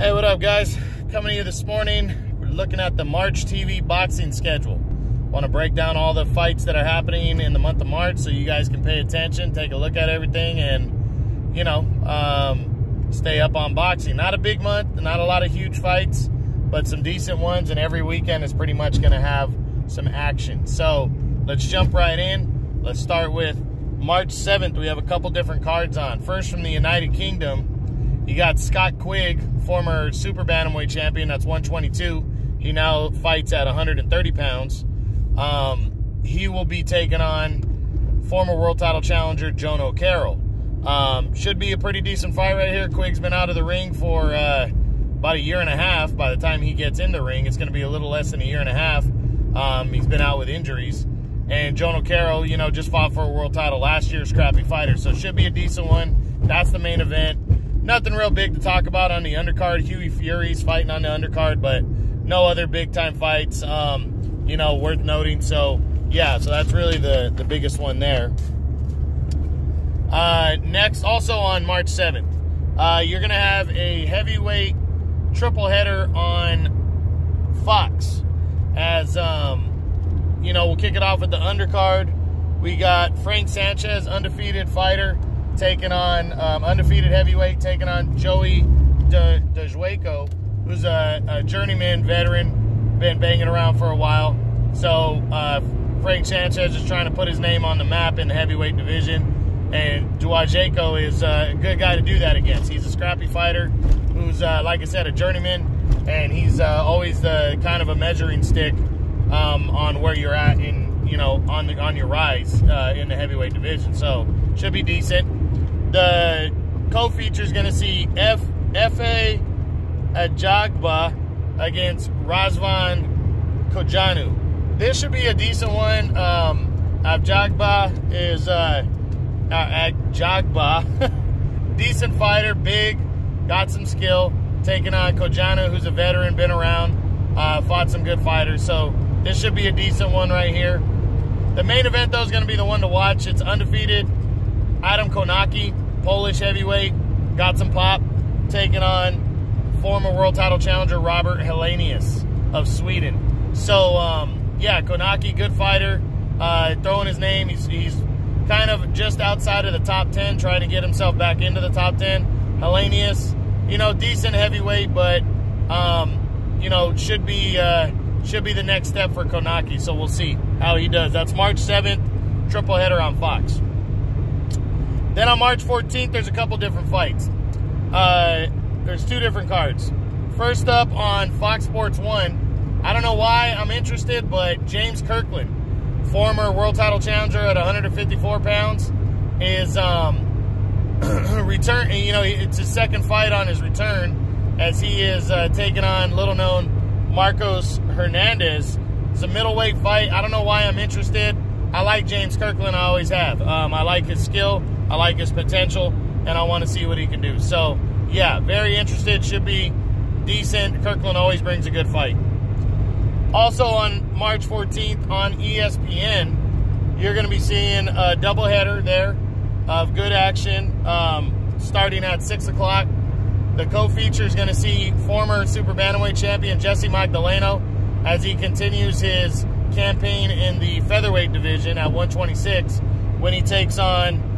Hey, what up, guys? Coming to you this morning, we're looking at the March TV boxing schedule. Want to break down all the fights that are happening in the month of March so you guys can pay attention, take a look at everything, and, you know, stay up on boxing. Not a big month, not a lot of huge fights, but some decent ones, and every weekend is pretty much going to have some action. So let's jump right in. Let's start with March 7th. We have a couple different cards on. First, from the United Kingdom, you got Scott Quigg, former super bantamweight champion. That's 122. He now fights at 130 pounds. He will be taking on former world title challenger Joan O'Carroll. Should be a pretty decent fight right here. Quigg's been out of the ring for about a year and a half. By the time he gets in the ring, it's going to be a little less than a year and a half. He's been out with injuries. And Joan O'Carroll, you know, just fought for a world title last year, scrappy fighter. So should be a decent one. That's the main event. Nothing real big to talk about on the undercard. Hughie Fury's fighting on the undercard, but no other big-time fights, you know, worth noting. So, yeah, so that's really the biggest one there. Next, also on March 7th, you're going to have a heavyweight triple header on Fox. As, you know, we'll kick it off with the undercard. We got Frank Sanchez, undefeated fighter, taking on undefeated heavyweight, taking on Joey Dejwaco, who's a journeyman veteran, been banging around for a while. So Frank Sanchez is trying to put his name on the map in the heavyweight division, and Dejwaco is a good guy to do that against. He's a scrappy fighter who's, like I said, a journeyman, and he's always the kind of a measuring stick on where you're at in, you know, on your rise in the heavyweight division. So should be decent. The co-feature is going to see F.A. Ajagba against Razvan Kojanu. This should be a decent one. Ajagba is decent fighter, big, got some skill, taking on Kojanu, who's a veteran, been around, fought some good fighters. So this should be a decent one right here. The main event, though, is going to be the one to watch. It's undefeated Adam Konaki, Polish heavyweight, got some pop, taking on former world title challenger Robert Helenius of Sweden. So, yeah, Konaki, good fighter, throwing his name. He's kind of just outside of the top 10, trying to get himself back into the top 10. Helenius, you know, decent heavyweight, but, you know, should be the next step for Konaki, so we'll see how he does. That's March 7th, triple header on Fox. Then on March 14th, there's a couple different fights. There's two different cards. First up on Fox Sports 1, I don't know why I'm interested, but James Kirkland, former world title challenger at 154 pounds, is return. You know, it's his second fight on his return, as he is taking on little-known Marcos Hernandez. It's a middleweight fight. I don't know why I'm interested. I like James Kirkland. I always have. I like his skill. I like his potential, and I want to see what he can do. So, yeah, very interested. Should be decent. Kirkland always brings a good fight. Also on March 14th on ESPN, you're going to be seeing a doubleheader there of good action starting at 6 o'clock. The co-feature is going to see former super bantamweight champion Jesse Magdaleno as he continues his campaign in the featherweight division at 126 when he takes on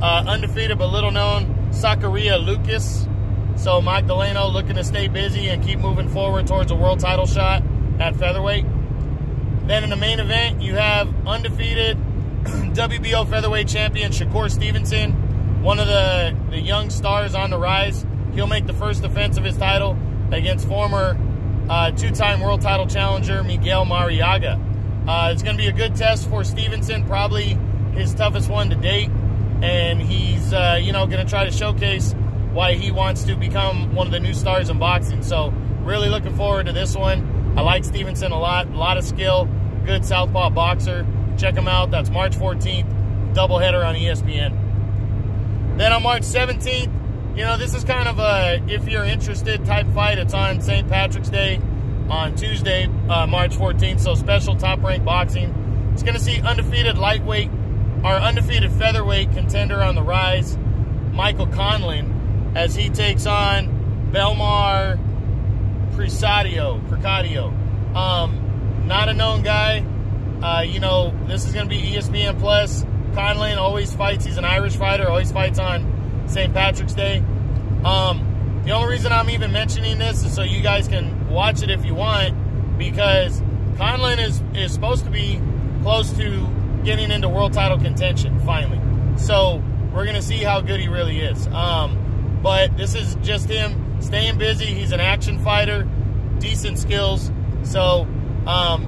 undefeated but little known Zakaria Lucas. So Magdaleno looking to stay busy and keep moving forward towards a world title shot at featherweight. Then in the main event, you have undefeated WBO featherweight champion Shakur Stevenson, one of the young stars on the rise. He'll make the first defense of his title against former two-time world title challenger Miguel Mariaga. It's going to be a good test for Stevenson, probably his toughest one to date. And he's, you know, going to try to showcase why he wants to become one of the new stars in boxing. So really looking forward to this one. I like Stevenson a lot of skill, good southpaw boxer. Check him out. That's March 14th, doubleheader on ESPN. Then on March 17th, you know, this is kind of a if you're interested type fight. It's on St. Patrick's Day on Tuesday, March 14th. So special top-ranked boxing. It's going to see undefeated lightweight, our undefeated featherweight contender on the rise, Michael Conlon, as he takes on Belmar Precadio. Not a known guy. You know, this is going to be ESPN Plus. Conlon always fights. He's an Irish fighter. Always fights on St. Patrick's Day. The only reason I'm even mentioning this is so you guys can watch it if you want, because Conlon is supposed to be close to getting into world title contention, finally. So we're going to see how good he really is. But this is just him staying busy. He's an action fighter, decent skills. So,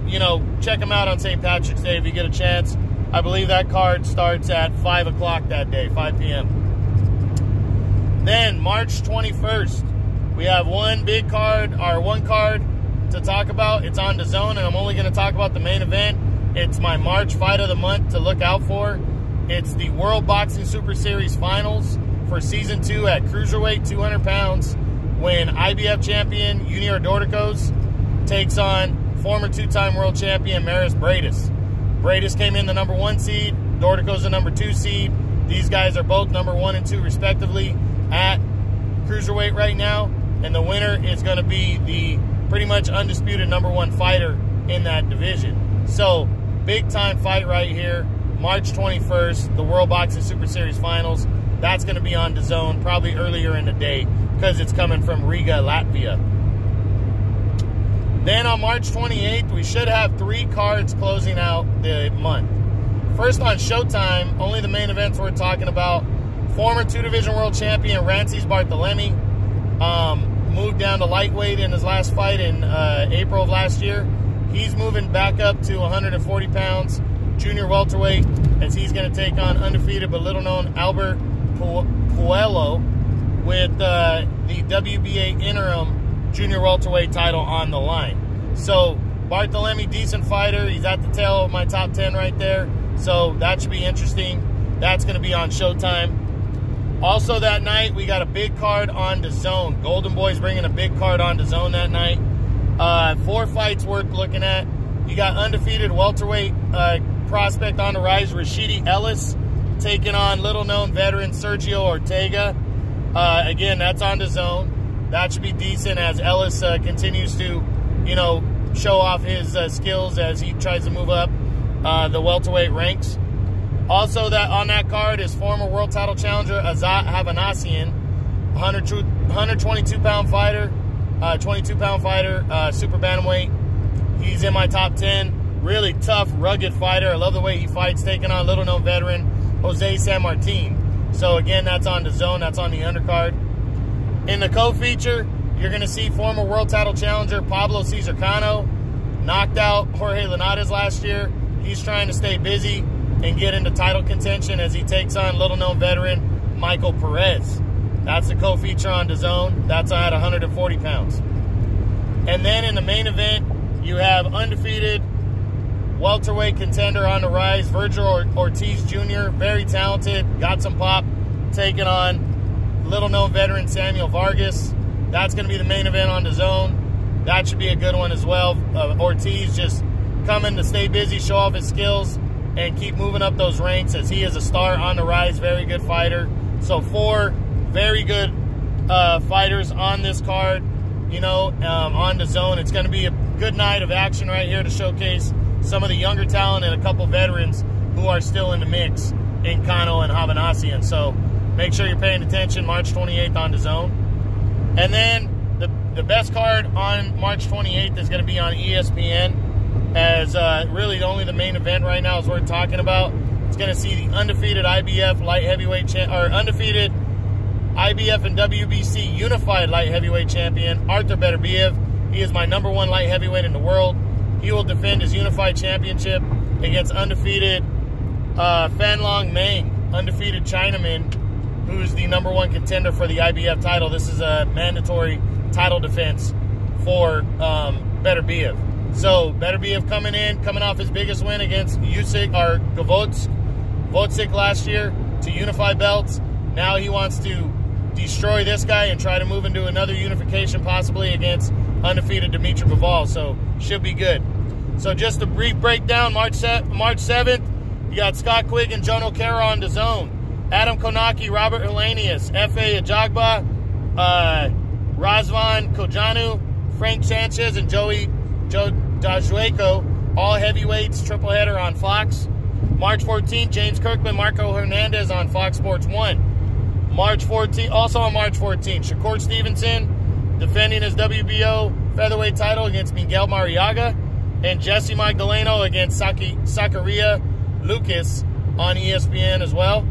you know, check him out on St. Patrick's Day if you get a chance. I believe that card starts at 5 o'clock that day, 5 p.m. Then, March 21st, we have one card to talk about. It's on DAZN, and I'm only going to talk about the main event. It's my March fight of the month to look out for. It's the World Boxing Super Series Finals for Season 2 at Cruiserweight, 200 pounds, when IBF champion Junior Dorticos takes on former two-time world champion Maris Bradis. Bradis came in the number 1 seed, Dorticos the number 2 seed. These guys are both number 1 and 2 respectively at Cruiserweight right now, and the winner is going to be the pretty much undisputed number 1 fighter in that division. So, big time fight right here, March 21st, the World Boxing Super Series Finals. That's going to be on DAZN probably earlier in the day because it's coming from Riga, Latvia. Then on March 28th, we should have 3 cards closing out the month. First on Showtime, only the main events we're talking about. Former 2-division world champion Rances Barthelemy moved down to lightweight in his last fight in April of last year. He's moving back up to 140 pounds, junior welterweight, as he's going to take on undefeated but little-known Albert Puello with the WBA interim junior welterweight title on the line. So Barthelemy, decent fighter. He's at the tail of my top 10 right there. So that should be interesting. That's going to be on Showtime. Also that night, we got a big card on DAZN. Golden Boy's bringing a big card on DAZN that night. 4 fights worth looking at. You got undefeated welterweight prospect on the rise, Rashidi Ellis, taking on little-known veteran Sergio Ortega. Again, that's on DAZN. That should be decent as Ellis continues to, you know, show off his skills as he tries to move up the welterweight ranks. Also, that on that card is former world title challenger Azat Havanassian, 122-pound fighter, 22-pound fighter, super bantamweight. He's in my top 10. Really tough, rugged fighter. I love the way he fights, taking on little-known veteran Jose San Martin. So again, that's on DAZN. That's on the undercard. In the co-feature, you're going to see former world title challenger Pablo Cesar Cano. Knocked out Jorge Linares last year. He's trying to stay busy and get into title contention as he takes on little-known veteran Michael Perez. That's the co-feature on DAZN. That's at 140 pounds. And then in the main event, you have undefeated welterweight contender on the rise, Virgil Ortiz Jr., very talented, got some pop, taking on little-known veteran Samuel Vargas. That's going to be the main event on DAZN. That should be a good one as well. Ortiz just coming to stay busy, show off his skills, and keep moving up those ranks as he is a star on the rise, very good fighter. So 4 very good fighters on this card, you know, on DAZN. It's going to be a good night of action right here to showcase some of the younger talent and a couple veterans who are still in the mix in Cano and Havanassian. So make sure you're paying attention, March 28th on DAZN. And then the best card on March 28th is going to be on ESPN, as really only the main event right now is worth talking about. It's going to see the undefeated IBF light heavyweight undefeated IBF and WBC unified light heavyweight champion Artur Beterbiev. He is my number 1 light heavyweight in the world. He will defend his unified championship against undefeated Fan Long Meng, undefeated Chinaman, who's the number 1 contender for the IBF title. This is a mandatory title defense for Beterbiev. So Beterbiev coming off his biggest win against Gvozdyk last year to unify belts. Now he wants to destroy this guy and try to move into another unification, possibly against undefeated Dimitri Bivol. So should be good. So just a brief breakdown. March 7th, you got Scott Quigg and Joan O'Cara on DAZN. Adam Konaki, Robert Helenius, F.A. Ajagba, Razvan Kojanu, Frank Sanchez and Joe Dajueco, all heavyweights, triple header on Fox. March 14th, James Kirkland, Marco Hernandez on Fox Sports 1. March 14th, also on March 14th, Shakur Stevenson defending his WBO featherweight title against Miguel Mariaga, and Jesse Magdaleno against Zakaria Lucas on ESPN as well.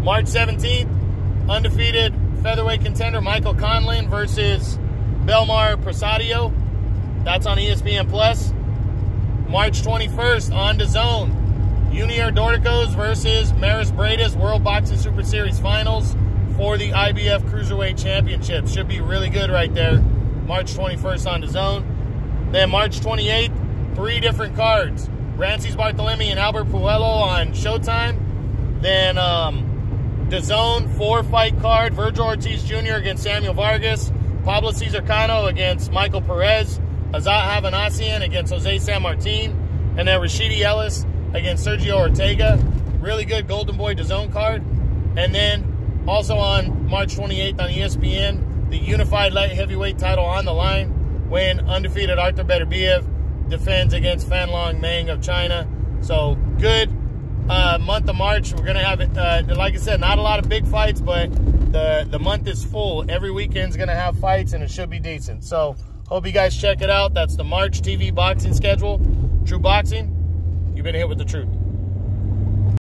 March 17th, undefeated featherweight contender Michael Conlon versus Belmar Prasadio. That's on ESPN+. March 21st, on DAZN, Junior Dorticos versus Maris Bredas World Boxing Super Series Finals for the IBF Cruiserweight Championship. Should be really good right there. March 21st on DAZN. Then March 28th, 3 different cards. Rances Bartolome and Albert Puello on Showtime. Then DAZN 4-fight card. Virgil Ortiz Jr. against Samuel Vargas. Pablo Cesar Cano against Michael Perez. Azat Havanassian against Jose San Martin. And then Rashidi Ellis against Sergio Ortega. Really good Golden Boy DAZN card. And then also on March 28th on ESPN, the unified light heavyweight title on the line when undefeated Arthur Beterbiev defends against Fanlong Meng of China. So good month of March. We're going to have, like I said, not a lot of big fights, but the month is full. Every weekend's going to have fights, and it should be decent. So hope you guys check it out. That's the March TV boxing schedule. True Boxing, you've been hit with the truth.